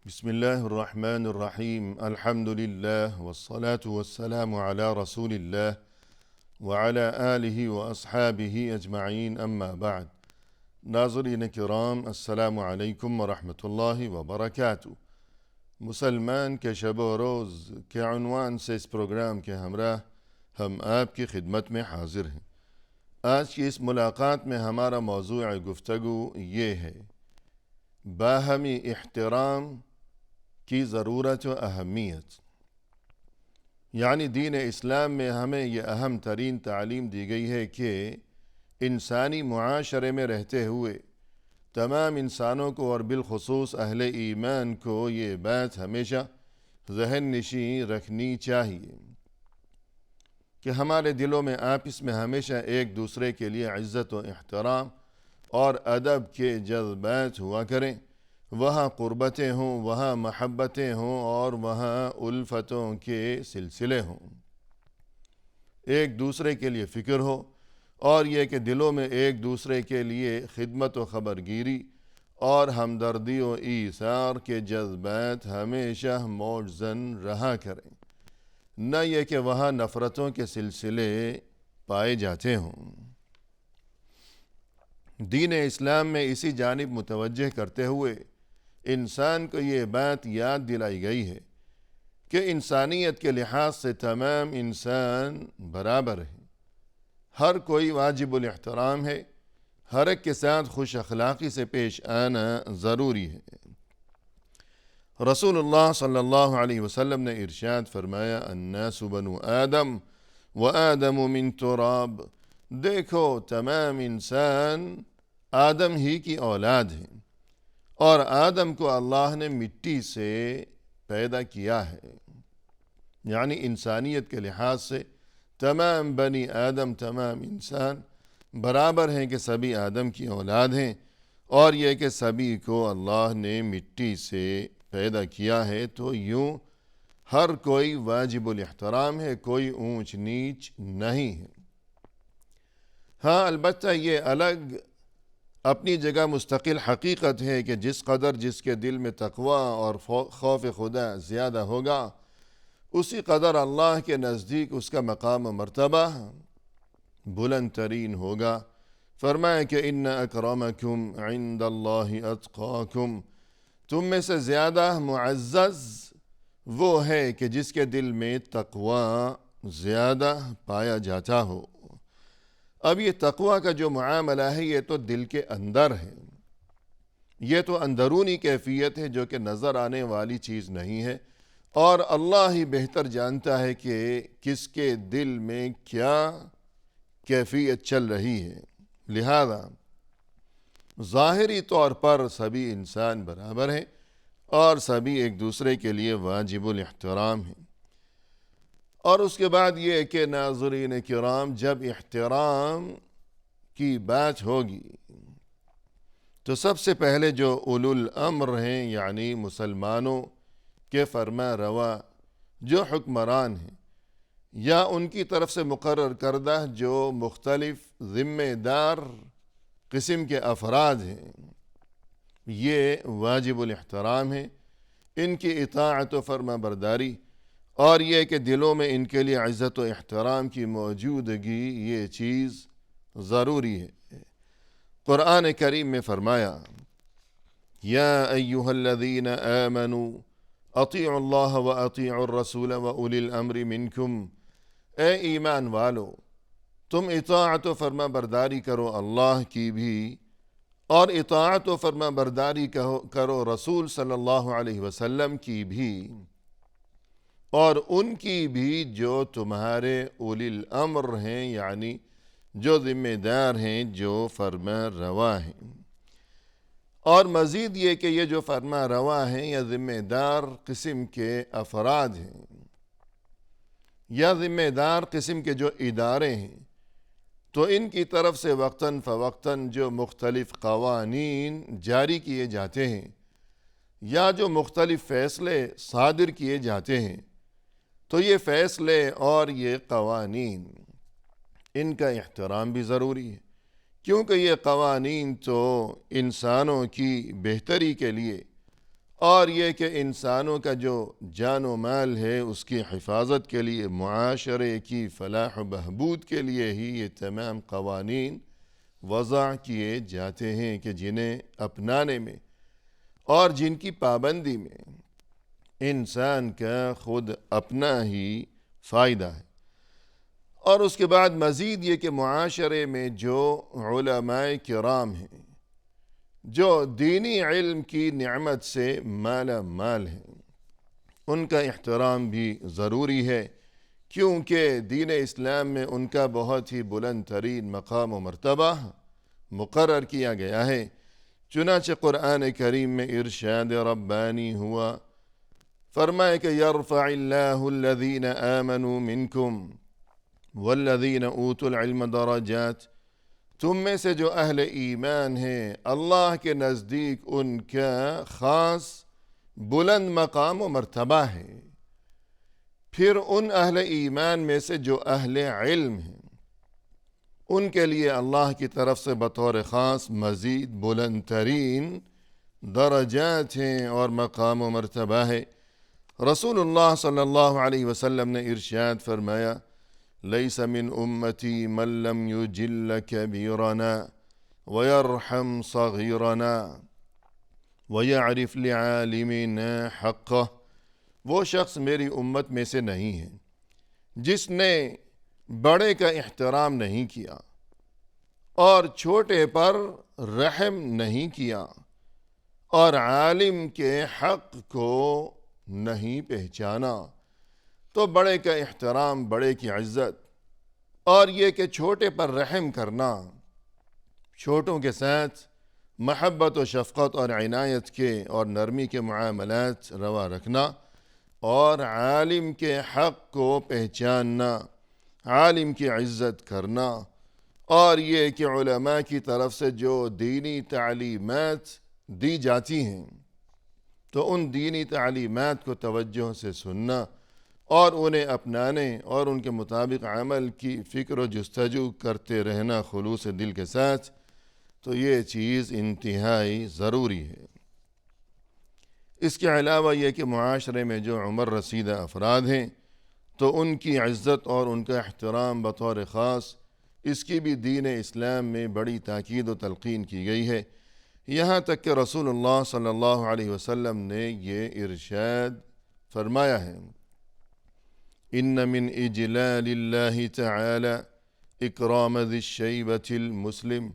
بسم الله الرحمن الرحيم الحمد لله والصلاة والسلام على رسول الله وعلى آله وأصحابه أجمعين أما بعد. ناظرین کرام، السلام علیکم ورحمۃ اللہ وبرکاتہ۔ مسلمان کے شب و روز کے عنوان سے اس پروگرام کے ہمراہ ہم آپ کی خدمت میں حاضر ہیں۔ آج کی اس ملاقات میں ہمارا موضوع گفتگو یہ ہے: باہمی احترام کی ضرورت و اہمیت۔ یعنی دین اسلام میں ہمیں یہ اہم ترین تعلیم دی گئی ہے کہ انسانی معاشرے میں رہتے ہوئے تمام انسانوں کو اور بالخصوص اہل ایمان کو یہ بات ہمیشہ ذہن نشین رکھنی چاہیے کہ ہمارے دلوں میں آپس میں ہمیشہ ایک دوسرے کے لیے عزت و احترام اور ادب کے جذبات ہوا کریں، وہاں قربتیں ہوں، وہاں محبتیں ہوں اور وہاں الفتوں کے سلسلے ہوں، ایک دوسرے کے لیے فکر ہو، اور یہ کہ دلوں میں ایک دوسرے کے لیے خدمت و خبرگیری اور ہمدردی و ایثار کے جذبات ہمیشہ موجزن رہا کریں، نہ یہ کہ وہاں نفرتوں کے سلسلے پائے جاتے ہوں۔ دین اسلام میں اسی جانب متوجہ کرتے ہوئے انسان کو یہ بات یاد دلائی گئی ہے کہ انسانیت کے لحاظ سے تمام انسان برابر ہیں، ہر کوئی واجب الاحترام ہے، ہر ایک کے ساتھ خوش اخلاقی سے پیش آنا ضروری ہے۔ رسول اللہ صلی اللہ علیہ وسلم نے ارشاد فرمایا: الناس بنو آدم وآدم من تراب۔ دیکھو، تمام انسان آدم ہی کی اولاد ہیں اور آدم کو اللہ نے مٹی سے پیدا کیا ہے۔ یعنی انسانیت کے لحاظ سے تمام بنی آدم، تمام انسان برابر ہیں کہ سبھی آدم کی اولاد ہیں، اور یہ کہ سبھی کو اللہ نے مٹی سے پیدا کیا ہے، تو یوں ہر کوئی واجب الاحترام ہے، کوئی اونچ نیچ نہیں ہے۔ ہاں، البتہ یہ الگ اپنی جگہ مستقل حقیقت ہے کہ جس قدر جس کے دل میں تقوی اور خوف خدا زیادہ ہوگا، اسی قدر اللہ کے نزدیک اس کا مقام و مرتبہ بلند ترین ہوگا۔ فرمایا کہ ان اکرمکم عند اللہ اتقاکم، تم میں سے زیادہ معزز وہ ہے کہ جس کے دل میں تقوی زیادہ پایا جاتا ہو۔ اب یہ تقوی کا جو معاملہ ہے یہ تو دل کے اندر ہے، یہ تو اندرونی کیفیت ہے جو کہ نظر آنے والی چیز نہیں ہے، اور اللہ ہی بہتر جانتا ہے کہ کس کے دل میں کیا کیفیت چل رہی ہے۔ لہذا ظاہری طور پر سبھی انسان برابر ہیں اور سبھی ایک دوسرے کے لیے واجب الاحترام ہیں۔ اور اس کے بعد یہ کہ ناظرین کرام، جب احترام کی بات ہوگی تو سب سے پہلے جو اولو الامر ہیں، یعنی مسلمانوں کے فرما روا جو حکمران ہیں یا ان کی طرف سے مقرر کردہ جو مختلف ذمہ دار قسم کے افراد ہیں، یہ واجب الاحترام ہیں، ان کی اطاعت و فرما برداری، اور یہ کہ دلوں میں ان کے لیے عزت و احترام کی موجودگی یہ چیز ضروری ہے۔ قرآن کریم میں فرمایا: یا ایہا الذین آمنوا اطیعوا اللہ و اطیعوا الرسول و اولی الامر منکم۔ اے ایمان والو، تم اطاعت و فرما برداری کرو اللہ کی بھی، اور اطاعت و فرما برداری کرو رسول صلی اللہ علیہ وسلم کی بھی، اور ان کی بھی جو تمہارے اولی الامر ہیں، یعنی جو ذمہ دار ہیں، جو فرما روا ہیں۔ اور مزید یہ کہ یہ جو فرما روا ہیں یا ذمہ دار قسم کے افراد ہیں یا ذمہ دار قسم کے جو ادارے ہیں، تو ان کی طرف سے وقتاً فوقتاً جو مختلف قوانین جاری کیے جاتے ہیں یا جو مختلف فیصلے صادر کیے جاتے ہیں، تو یہ فیصلے اور یہ قوانین، ان کا احترام بھی ضروری ہے، کیونکہ یہ قوانین تو انسانوں کی بہتری کے لیے اور یہ کہ انسانوں کا جو جان و مال ہے اس کی حفاظت کے لیے، معاشرے کی فلاح و بہبود کے لیے ہی یہ تمام قوانین وضع کیے جاتے ہیں کہ جنہیں اپنانے میں اور جن کی پابندی میں انسان کا خود اپنا ہی فائدہ ہے۔ اور اس کے بعد مزید یہ کہ معاشرے میں جو علماء کرام ہیں، جو دینی علم کی نعمت سے مالا مال ہیں، ان کا احترام بھی ضروری ہے، کیونکہ دین اسلام میں ان کا بہت ہی بلند ترین مقام و مرتبہ مقرر کیا گیا ہے۔ چنانچہ قرآن کریم میں ارشاد ربانی ہوا، فرمائے کہ یرفع اللہ الذین آمنوا منکم والذین اوتوا العلم درجات، تم میں سے جو اہل ایمان ہیں اللہ کے نزدیک ان کا خاص بلند مقام و مرتبہ ہے۔ پھر ان اہل ایمان میں سے جو اہل علم ہیں ان کے لیے اللہ کی طرف سے بطور خاص مزید بلند ترین درجات ہیں اور مقام و مرتبہ ہے۔ رسول اللہ صلی اللہ علیہ وسلم نے ارشاد فرمایا، لیس من امتی من لم یجل کبیرنا ویرحم صغیرنا ویعرف لعالمنا حقہ، وہ شخص میری امت میں سے نہیں ہے جس نے بڑے کا احترام نہیں کیا اور چھوٹے پر رحم نہیں کیا اور عالم کے حق کو نہیں پہچانا۔ تو بڑے کا احترام، بڑے کی عزت، اور یہ کہ چھوٹے پر رحم کرنا، چھوٹوں کے ساتھ محبت و شفقت اور عنایت کے اور نرمی کے معاملات روا رکھنا، اور عالم کے حق کو پہچاننا، عالم کی عزت کرنا، اور یہ کہ علماء کی طرف سے جو دینی تعلیمات دی جاتی ہیں تو ان دینی تعلیمات کو توجہ سے سننا اور انہیں اپنانے اور ان کے مطابق عمل کی فکر و جستجو کرتے رہنا خلوص دل کے ساتھ، تو یہ چیز انتہائی ضروری ہے۔ اس کے علاوہ یہ کہ معاشرے میں جو عمر رسیدہ افراد ہیں تو ان کی عزت اور ان کا احترام بطور خاص، اس کی بھی دین اسلام میں بڑی تاکید و تلقین کی گئی ہے، یہاں تک کہ رسول اللہ صلی اللہ علیہ وسلم نے یہ ارشاد فرمایا ہے، ان من اجلال اللہ تعالی اکرام ذی الشیبۃ المسلم،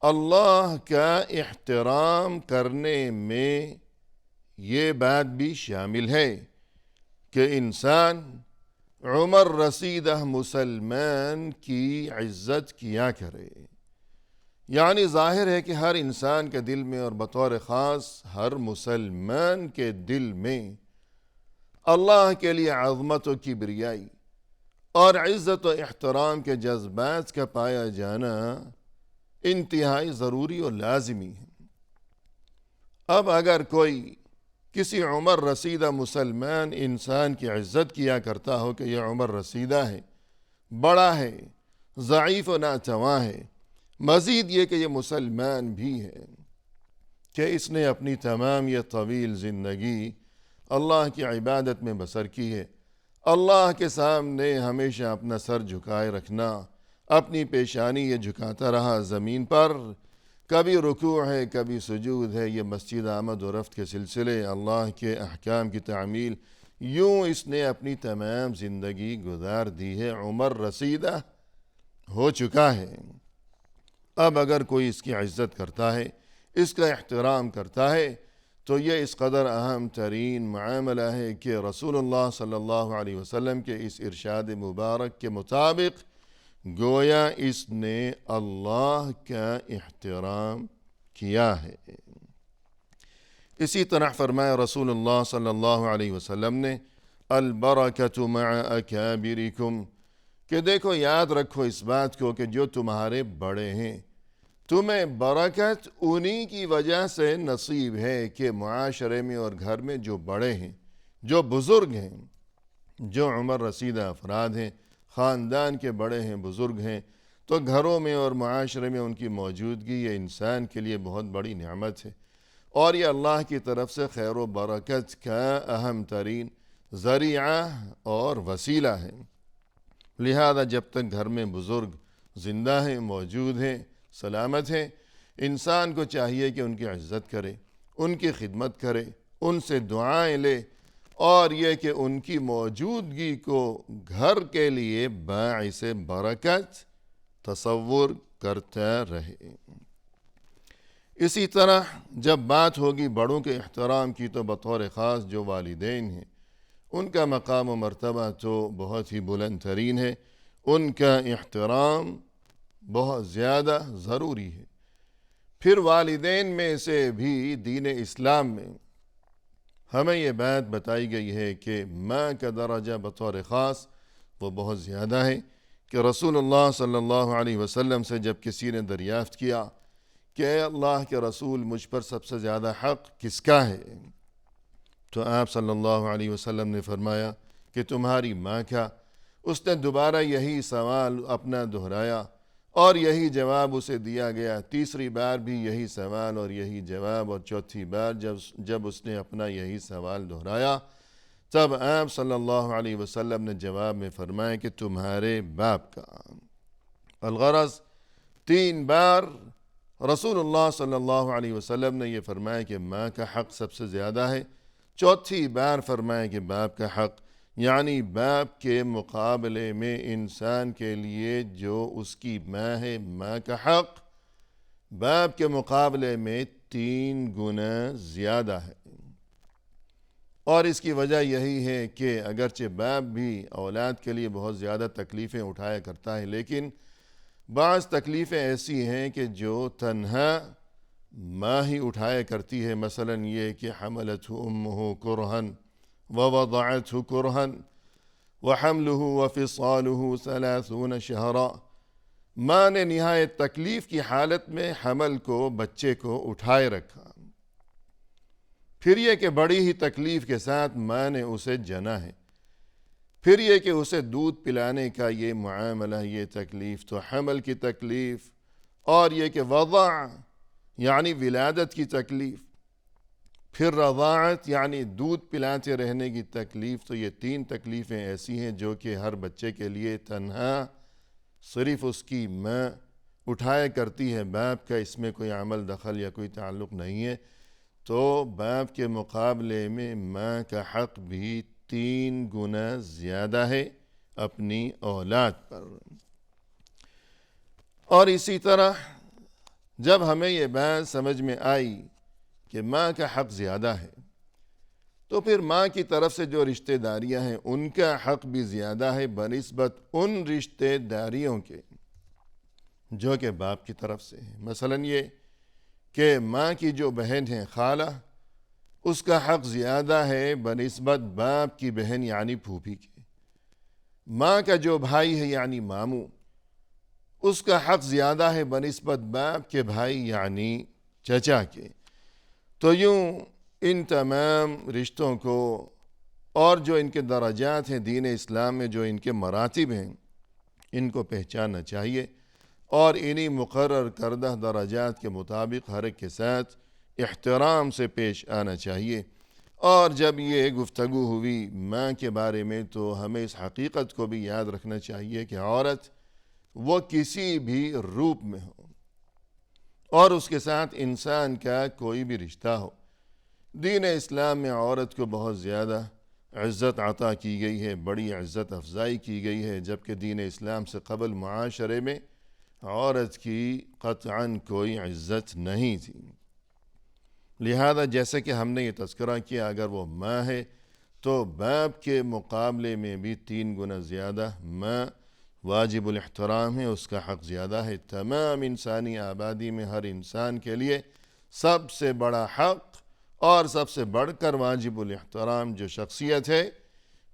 اللہ کا احترام کرنے میں یہ بات بھی شامل ہے کہ انسان عمر رسیدہ مسلمان کی عزت کیا کرے۔ یعنی ظاہر ہے کہ ہر انسان کے دل میں اور بطور خاص ہر مسلمان کے دل میں اللہ کے لیے عظمت و کبریائی اور عزت و احترام کے جذبات کا پایا جانا انتہائی ضروری اور لازمی ہے۔ اب اگر کوئی کسی عمر رسیدہ مسلمان انسان کی عزت کیا کرتا ہو کہ یہ عمر رسیدہ ہے، بڑا ہے، ضعیف و ناتواں ہے، مزید یہ کہ یہ مسلمان بھی ہے، کہ اس نے اپنی تمام یہ طویل زندگی اللہ کی عبادت میں بسر کی ہے، اللہ کے سامنے ہمیشہ اپنا سر جھکائے رکھنا، اپنی پیشانی یہ جھکاتا رہا زمین پر، کبھی رکوع ہے کبھی سجود ہے، یہ مسجد آمد و رفت کے سلسلے، اللہ کے احکام کی تعمیل، یوں اس نے اپنی تمام زندگی گزار دی ہے، عمر رسیدہ ہو چکا ہے۔ اب اگر کوئی اس کی عزت کرتا ہے، اس کا احترام کرتا ہے، تو یہ اس قدر اہم ترین معاملہ ہے کہ رسول اللہ صلی اللہ علیہ وسلم کے اس ارشاد مبارک کے مطابق گویا اس نے اللہ کا احترام کیا ہے۔ اسی طرح فرمایا رسول اللہ صلی اللہ علیہ وسلم نے، البرکۃ مع اکابرکم، کہ دیکھو یاد رکھو اس بات کو کہ جو تمہارے بڑے ہیں، تمہیں برکت انہی کی وجہ سے نصیب ہے کہ معاشرے میں اور گھر میں جو بڑے ہیں، جو بزرگ ہیں، جو عمر رسیدہ افراد ہیں، خاندان کے بڑے ہیں، بزرگ ہیں، تو گھروں میں اور معاشرے میں ان کی موجودگی یہ انسان کے لیے بہت بڑی نعمت ہے۔ اور یہ اللہ کی طرف سے خیر و برکت کا اہم ترین ذریعہ اور وسیلہ ہے۔ لہذا جب تک گھر میں بزرگ زندہ ہیں، موجود ہیں، سلامت ہیں، انسان کو چاہیے کہ ان کی عزت کرے، ان کی خدمت کرے، ان سے دعائیں لے، اور یہ کہ ان کی موجودگی کو گھر کے لیے باعث برکت تصور کرتا رہے۔ اسی طرح جب بات ہوگی بڑوں کے احترام کی تو بطور خاص جو والدین ہیں ان کا مقام و مرتبہ تو بہت ہی بلند ترین ہے، ان کا احترام بہت زیادہ ضروری ہے۔ پھر والدین میں سے بھی دین اسلام میں ہمیں یہ بات بتائی گئی ہے کہ ماں کا درجہ بطور خاص وہ بہت زیادہ ہے، کہ رسول اللہ صلی اللہ علیہ وسلم سے جب کسی نے دریافت کیا کہ اے اللہ کے رسول مجھ پر سب سے زیادہ حق کس کا ہے، تو آپ صلی اللہ علیہ وسلم نے فرمایا کہ تمہاری ماں کا۔ اس نے دوبارہ یہی سوال اپنا دہرایا اور یہی جواب اسے دیا گیا، تیسری بار بھی یہی سوال اور یہی جواب، اور چوتھی بار جب اس نے اپنا یہی سوال دہرایا تب آپ صلی اللہ علیہ وسلم نے جواب میں فرمایا کہ تمہارے باپ کا۔ الغرض 3 بار رسول اللہ صلی اللہ علیہ وسلم نے یہ فرمایا کہ ماں کا حق سب سے زیادہ ہے، چوتھی بار فرمایا کہ باپ کا حق، یعنی باپ کے مقابلے میں انسان کے لیے جو اس کی ماں ہے، ماں کا حق باپ کے مقابلے میں 3 گنا زیادہ ہے۔ اور اس کی وجہ یہی ہے کہ اگرچہ باپ بھی اولاد کے لیے بہت زیادہ تکلیفیں اٹھایا کرتا ہے، لیکن بعض تکلیفیں ایسی ہیں کہ جو تنہا ماں ہی اٹھایا کرتی ہے، مثلا یہ کہ حملتہ امہ کرہن ووضعتہ کرہن وحملہ وفصالہ 30 شہرا۔ ماں نے نہایت تکلیف کی حالت میں حمل کو، بچے کو اٹھائے رکھا، پھر یہ کہ بڑی ہی تکلیف کے ساتھ ماں نے اسے جنا ہے، پھر یہ کہ اسے دودھ پلانے کا یہ معاملہ، یہ تکلیف تو حمل کی تکلیف، اور یہ کہ وضع یعنی ولادت کی تکلیف، پھر رضاعت یعنی دودھ پلاتے رہنے کی تکلیف، تو یہ 3 تکلیفیں ایسی ہیں جو کہ ہر بچے کے لیے تنہا صرف اس کی ماں اٹھایا کرتی ہے، باپ کا اس میں کوئی عمل دخل یا کوئی تعلق نہیں ہے۔ تو باپ کے مقابلے میں ماں کا حق بھی 3 گنا زیادہ ہے اپنی اولاد پر۔ اور اسی طرح جب ہمیں یہ بات سمجھ میں آئی کہ ماں کا حق زیادہ ہے تو پھر ماں کی طرف سے جو رشتہ داریاں ہیں ان کا حق بھی زیادہ ہے بنسبت ان رشتہ داریوں کے جو کہ باپ کی طرف سے ہیں۔ مثلا یہ کہ ماں کی جو بہن ہے خالہ، اس کا حق زیادہ ہے بنسبت باپ کی بہن یعنی پھوپھی کے۔ ماں کا جو بھائی ہے یعنی ماموں، اس کا حق زیادہ ہے بنسبت باپ کے بھائی یعنی چچا کے۔ تو یوں ان تمام رشتوں کو اور جو ان کے درجات ہیں دین اسلام میں، جو ان کے مراتب ہیں، ان کو پہچاننا چاہیے اور انہی مقرر کردہ درجات کے مطابق ہر ایک کے ساتھ احترام سے پیش آنا چاہیے۔ اور جب یہ گفتگو ہوئی ماں کے بارے میں تو ہمیں اس حقیقت کو بھی یاد رکھنا چاہیے کہ عورت وہ کسی بھی روپ میں ہو اور اس کے ساتھ انسان کا کوئی بھی رشتہ ہو، دین اسلام میں عورت کو بہت زیادہ عزت عطا کی گئی ہے، بڑی عزت افزائی کی گئی ہے، جبکہ دین اسلام سے قبل معاشرے میں عورت کی قطعاً کوئی عزت نہیں تھی۔ لہذا جیسے کہ ہم نے یہ تذکرہ کیا، اگر وہ ماں ہے تو باپ کے مقابلے میں بھی 3 گنا زیادہ ماں واجب الاحترام ہے، اس کا حق زیادہ ہے۔ تمام انسانی آبادی میں ہر انسان کے لیے سب سے بڑا حق اور سب سے بڑھ کر واجب الاحترام جو شخصیت ہے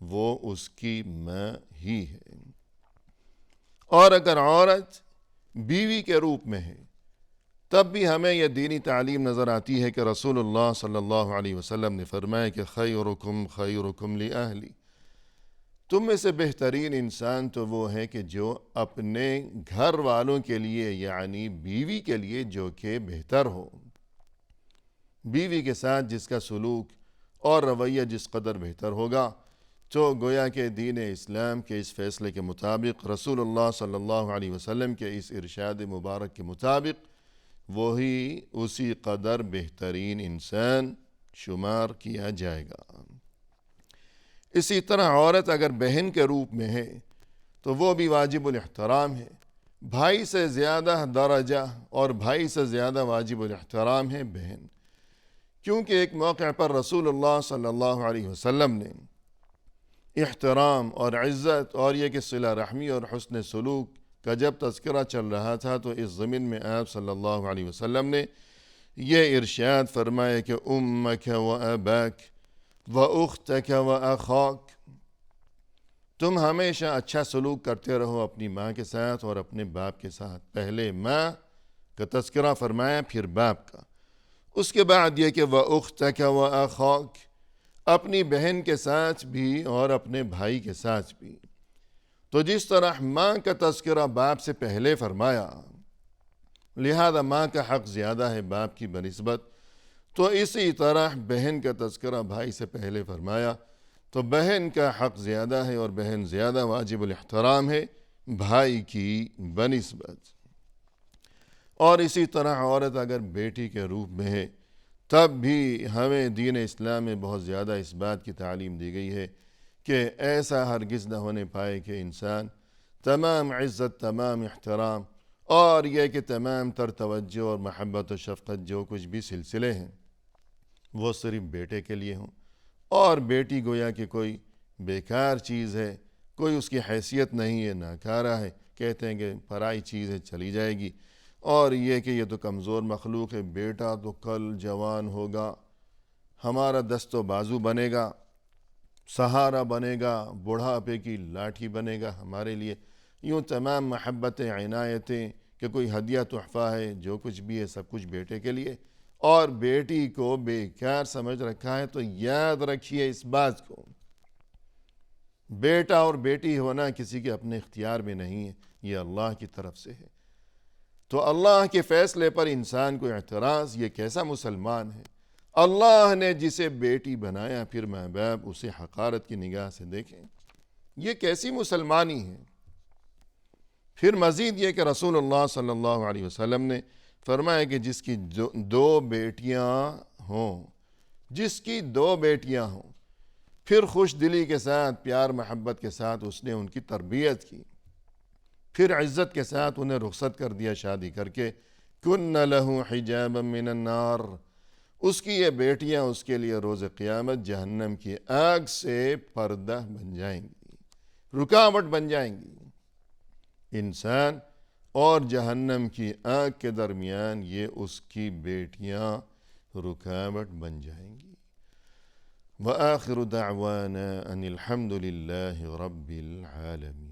وہ اس کی ماں ہی ہے۔ اور اگر عورت بیوی کے روپ میں ہے تب بھی ہمیں یہ دینی تعلیم نظر آتی ہے کہ رسول اللہ صلی اللہ علیہ وسلم نے فرمایا کہ خیرکم خیرکم لأہلی، تم میں سے بہترین انسان تو وہ ہے کہ جو اپنے گھر والوں کے لیے یعنی بیوی کے لیے جو کہ بہتر ہو۔ بیوی کے ساتھ جس کا سلوک اور رویہ جس قدر بہتر ہوگا، تو گویا کہ دین اسلام کے اس فیصلے کے مطابق، رسول اللہ صلی اللہ علیہ وسلم کے اس ارشاد مبارک کے مطابق، وہی اسی قدر بہترین انسان شمار کیا جائے گا۔ اسی طرح عورت اگر بہن کے روپ میں ہے تو وہ بھی واجب الاحترام ہے، بھائی سے زیادہ درجہ اور بھائی سے زیادہ واجب الاحترام ہے بہن، کیونکہ ایک موقع پر رسول اللہ صلی اللہ علیہ وسلم نے احترام اور عزت اور یہ کہ صلہ رحمی اور حسن سلوک کا جب تذکرہ چل رہا تھا تو اس ضمن میں آپ صلی اللہ علیہ وسلم نے یہ ارشاد فرمایا کہ امک و اباک و اختک و اخاک، تم ہمیشہ اچھا سلوک کرتے رہو اپنی ماں کے ساتھ اور اپنے باپ کے ساتھ۔ پہلے ماں کا تذکرہ فرمایا، پھر باپ کا، اس کے بعد یہ کہ وَأُخْتَكَ وَأَخَاكَ، اپنی بہن کے ساتھ بھی اور اپنے بھائی کے ساتھ بھی۔ تو جس طرح ماں کا تذکرہ باپ سے پہلے فرمایا، لہذا ماں کا حق زیادہ ہے باپ کی بنسبت، تو اسی طرح بہن کا تذکرہ بھائی سے پہلے فرمایا، تو بہن کا حق زیادہ ہے اور بہن زیادہ واجب الاحترام ہے بھائی کی بنسبت۔ اور اسی طرح عورت اگر بیٹی کے روپ میں ہے تب بھی ہمیں دین اسلام میں بہت زیادہ اس بات کی تعلیم دی گئی ہے کہ ایسا ہرگز نہ ہونے پائے کہ انسان تمام عزت، تمام احترام اور یہ کہ تمام تر توجہ اور محبت و شفقت جو کچھ بھی سلسلے ہیں وہ صرف بیٹے کے لیے ہوں، اور بیٹی گویا کہ کوئی بیکار چیز ہے، کوئی اس کی حیثیت نہیں ہے، ناکارہ ہے، کہتے ہیں کہ پرائی چیز ہے، چلی جائے گی، اور یہ کہ یہ تو کمزور مخلوق ہے، بیٹا تو کل جوان ہوگا، ہمارا دست و بازو بنے گا، سہارا بنے گا، بڑھاپے کی لاٹھی بنے گا ہمارے لیے، یوں تمام محبتیں، عنایتیں کہ کوئی ہدیہ تحفہ ہے، جو کچھ بھی ہے سب کچھ بیٹے کے لیے، اور بیٹی کو بیکار سمجھ رکھا ہے۔ تو یاد رکھیے اس بات کو، بیٹا اور بیٹی ہونا کسی کے اپنے اختیار میں نہیں ہے، یہ اللہ کی طرف سے ہے۔ تو اللہ کے فیصلے پر انسان کو اعتراض، یہ کیسا مسلمان ہے؟ اللہ نے جسے بیٹی بنایا پھر ماں باپ اسے حقارت کی نگاہ سے دیکھیں، یہ کیسی مسلمانی ہے؟ پھر مزید یہ کہ رسول اللہ صلی اللہ علیہ وسلم نے فرمایا کہ جس کی دو بیٹیاں ہوں، جس کی دو بیٹیاں ہوں، پھر خوش دلی کے ساتھ، پیار محبت کے ساتھ اس نے ان کی تربیت کی، پھر عزت کے ساتھ انہیں رخصت کر دیا شادی کر کے، کن لہ حجابا من النار، اس کی یہ بیٹیاں اس کے لیے روز قیامت جہنم کی آگ سے پردہ بن جائیں گی، رکاوٹ بن جائیں گی۔ انسان اور جہنم کی آگ کے درمیان یہ اس کی بیٹیاں رکاوٹ بن جائیں گی۔ وآخر دعوانا ان الحمد للہ رب العالمین۔